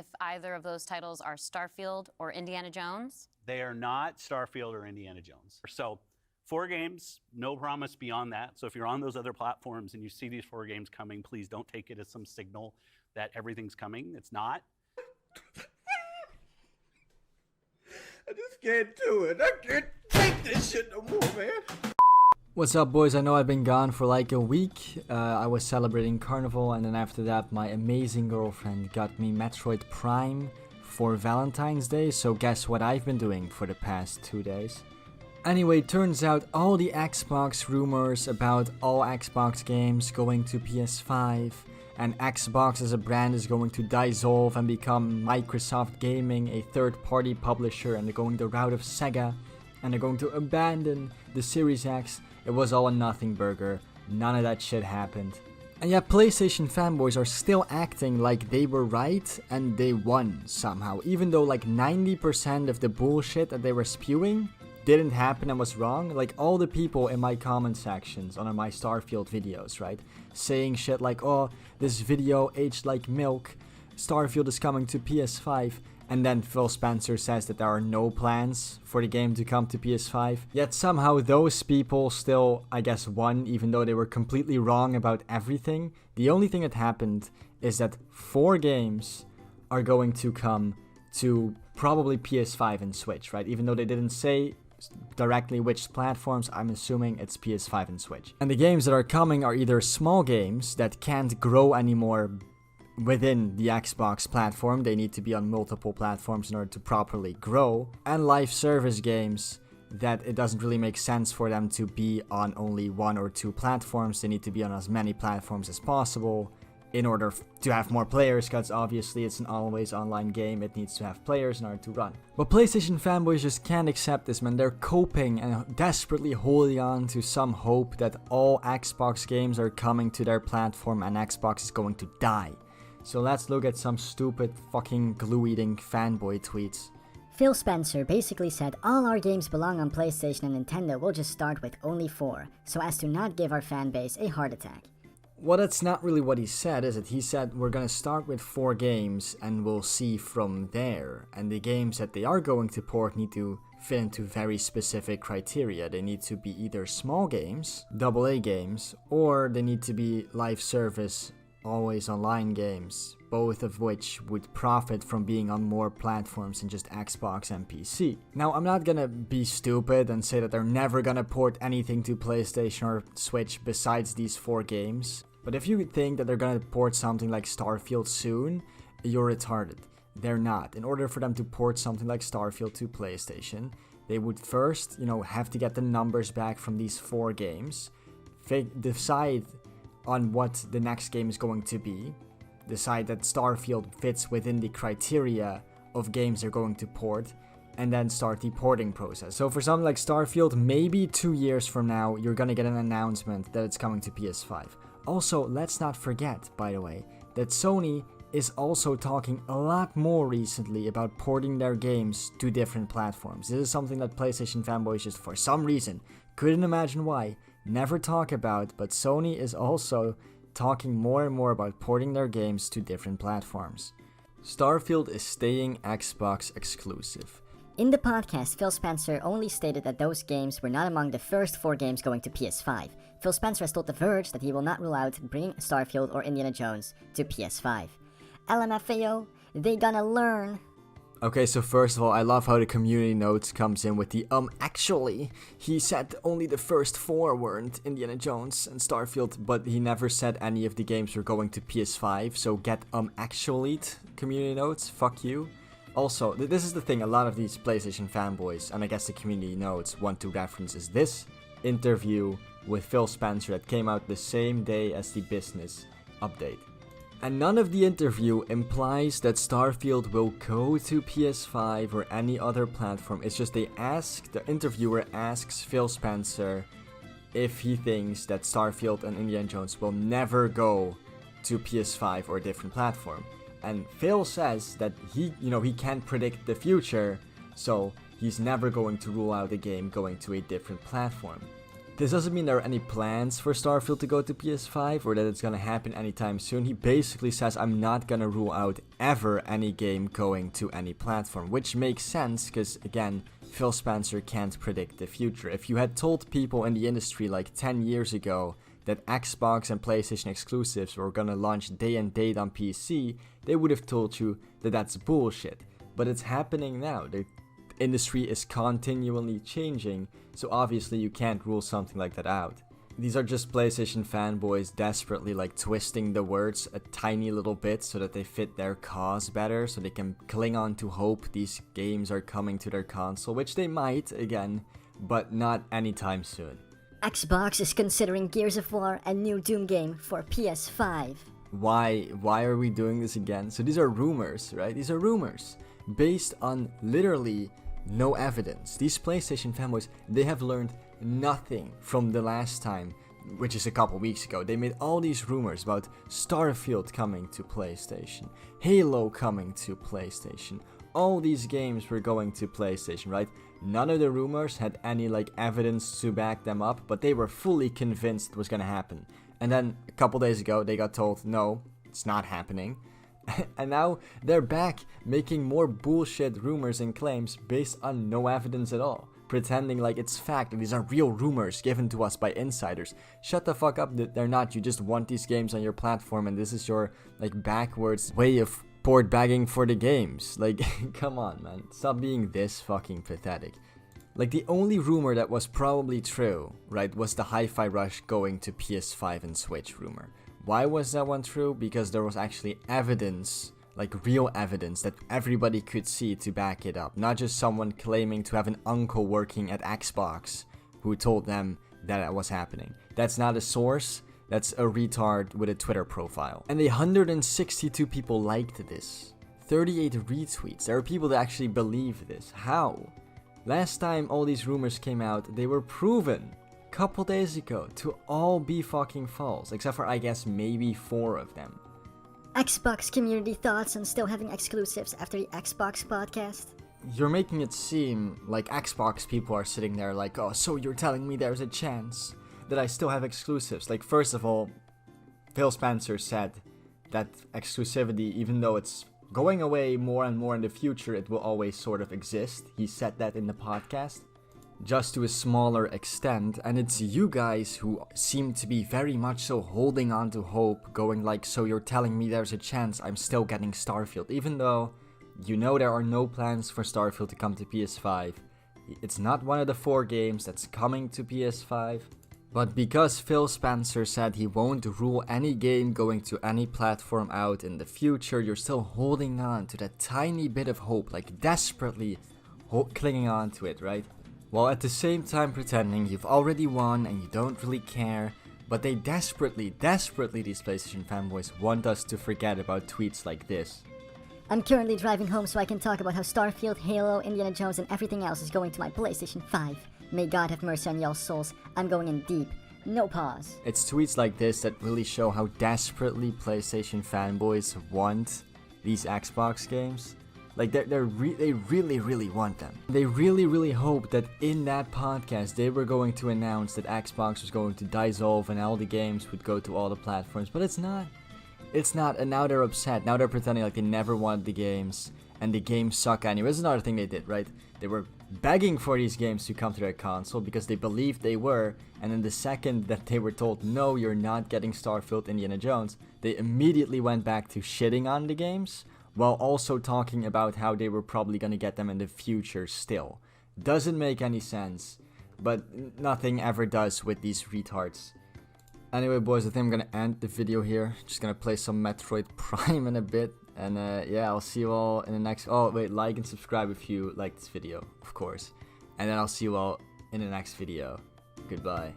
if either of those titles are Starfield or Indiana Jones? They are not Starfield or Indiana Jones. So 4 games, no promise beyond that. So if you're on those other platforms and you see these 4 games coming, please don't take it as some signal that everything's coming. It's not. I just can't do it. I can't take this shit no more, man. What's up, boys? I know I've been gone for like a week. I was celebrating Carnival, and then after that my amazing girlfriend got me Metroid Prime for Valentine's Day, so guess what I've been doing for the past 2 days? Anyway, turns out all the Xbox rumors about all Xbox games going to PS5 and Xbox as a brand is going to dissolve and become Microsoft Gaming, a third-party publisher, and they're going the route of Sega, and they're going to abandon the Series X. It was all a nothing burger. None of that shit happened. And yet PlayStation fanboys are still acting like they were right and they won somehow, even though like 90% of the bullshit that they were spewing didn't happen and was wrong. Like all the people in my comment sections on my Starfield videos, right, saying shit like, oh, this video aged like milk, Starfield is coming to PS5, and then Phil Spencer says that there are no plans for the game to come to PS5. Yet somehow those people still, I guess, won, even though they were completely wrong about everything. The only thing that happened is that 4 games are going to come to probably PS5 and Switch, right? Even though they didn't say directly which platforms, I'm assuming it's PS5 and Switch. And the games that are coming are either small games that can't grow anymore within the Xbox platform, they need to be on multiple platforms in order to properly grow, and live service games that it doesn't really make sense for them to be on only 1 or 2 platforms. They need to be on as many platforms as possible in order to have more players, because obviously it's an always online game, it needs to have players in order to run. But PlayStation fanboys just can't accept this, man. They're coping and desperately holding on to some hope that all Xbox games are coming to their platform and Xbox is going to die. So let's look at some stupid fucking glue-eating fanboy tweets. Phil Spencer basically said all our games belong on PlayStation and Nintendo, will just start with only 4, so as to not give our fanbase a heart attack. Well, that's not really what he said, is it? He said we're gonna start with 4 games and we'll see from there. And the games that they are going to port need to fit into very specific criteria. They need to be either small games, AA games, or they need to be live service, always online games, both of which would profit from being on more platforms than just Xbox and PC. Now, I'm not gonna be stupid and say that they're never gonna port anything to PlayStation or Switch besides these 4 games, but if you think that they're gonna port something like Starfield soon, you're retarded. They're not. In order for them to port something like Starfield to PlayStation, they would first, have to get the numbers back from these 4 games, decide on what the next game is going to be, decide that Starfield fits within the criteria of games they're going to port, and then start the porting process. So for something like Starfield, maybe 2 years from now, you're gonna get an announcement that it's coming to PS5. Also, let's not forget, by the way, that Sony is also talking a lot more recently about porting their games to different platforms. This is something that PlayStation fanboys just for some reason couldn't imagine why, never talk about, but Sony is also talking more and more about porting their games to different platforms. Starfield is staying Xbox exclusive. In the podcast, Phil Spencer only stated that those games were not among the first 4 games going to PS5. Phil Spencer has told The Verge that he will not rule out bringing Starfield or Indiana Jones to PS5. LMFAO, they gonna learn. Okay, so first of all, I love how the community notes comes in with the actually, he said only the first 4 weren't Indiana Jones and Starfield, but he never said any of the games were going to PS5, so get actually community notes, fuck you. Also, this is the thing, a lot of these PlayStation fanboys, and I guess the community notes, want to reference is this interview with Phil Spencer that came out the same day as the business update. And none of the interview implies that Starfield will go to PS5 or any other platform. It's just the interviewer asks Phil Spencer if he thinks that Starfield and Indiana Jones will never go to PS5 or a different platform. And Phil says that he can't predict the future, so he's never going to rule out a game going to a different platform. This doesn't mean there are any plans for Starfield to go to PS5 or that it's gonna happen anytime soon. He basically says, I'm not gonna rule out ever any game going to any platform, which makes sense because, again, Phil Spencer can't predict the future. If you had told people in the industry like 10 years ago that Xbox and PlayStation exclusives were gonna launch day and date on PC, they would have told you that that's bullshit. But it's happening now. The industry is continually changing, so obviously you can't rule something like that out. These are just PlayStation fanboys desperately like twisting the words a tiny little bit so that they fit their cause better, so they can cling on to hope these games are coming to their console, which they might, again, but not anytime soon. Xbox is considering Gears of War and new Doom game for PS5. Why are we doing this again? So these are rumors, right? These are rumors based on literally no evidence. These PlayStation fanboys, they have learned nothing from the last time, which is a couple weeks ago. They made all these rumors about Starfield coming to PlayStation, Halo coming to PlayStation. All these games were going to PlayStation, right? None of the rumors had any like evidence to back them up, but they were fully convinced it was gonna happen. And then a couple days ago, they got told, no, it's not happening. And now they're back making more bullshit rumors and claims based on no evidence at all, pretending like it's fact and these are real rumors given to us by insiders. Shut the fuck up, they're not. You just want these games on your platform and this is your like backwards way of port bagging for the games. Like, come on, man, stop being this fucking pathetic. Like, the only rumor that was probably true, right, was the Hi-Fi Rush going to PS5 and Switch rumor. Why was that one true? Because there was actually evidence, like real evidence that everybody could see to back it up. Not just someone claiming to have an uncle working at Xbox who told them that it was happening. That's not a source, that's a retard with a Twitter profile. And 162 people liked this. 38 retweets. There are people that actually believe this. How? Last time all these rumors came out, they were proven couple days ago to all be fucking false, except for I guess maybe 4 of them. Xbox community thoughts on still having exclusives after the Xbox podcast? You're making it seem like Xbox people are sitting there like, oh, so you're telling me there's a chance that I still have exclusives. Like, first of all, Phil Spencer said that exclusivity, even though it's going away more and more in the future, it will always sort of exist. He said that in the podcast, just to a smaller extent, and it's you guys who seem to be very much so holding on to hope, going like, so you're telling me there's a chance I'm still getting Starfield, even though you know there are no plans for Starfield to come to PS5. It's not one of the 4 games that's coming to PS5, but because Phil Spencer said he won't rule any game going to any platform out in the future, you're still holding on to that tiny bit of hope, like desperately clinging on to it, right? While at the same time pretending you've already won and you don't really care, but they desperately, these PlayStation fanboys want us to forget about tweets like this. I'm currently driving home so I can talk about how Starfield, Halo, Indiana Jones, and everything else is going to my PlayStation 5. May God have mercy on y'all's souls. I'm going in deep. No pause. It's tweets like this that really show how desperately PlayStation fanboys want these Xbox games. Like, they really want them. They really hope that in that podcast they were going to announce that Xbox was going to dissolve and all the games would go to all the platforms, but it's not. It's not, and now they're upset. Now they're pretending like they never wanted the games, and the games suck anyway. This is another thing they did, right? They were begging for these games to come to their console because they believed they were, and then the second that they were told, no, you're not getting Starfield, Indiana Jones, they immediately went back to shitting on the games, while also talking about how they were probably gonna get them in the future still. Doesn't make any sense, but nothing ever does with these retards. Anyway, boys, I think I'm gonna end the video here. Just gonna play some Metroid Prime in a bit, and yeah, I'll see you all in the next... Oh, wait, like and subscribe if you like this video, of course. And then I'll see you all in the next video. Goodbye.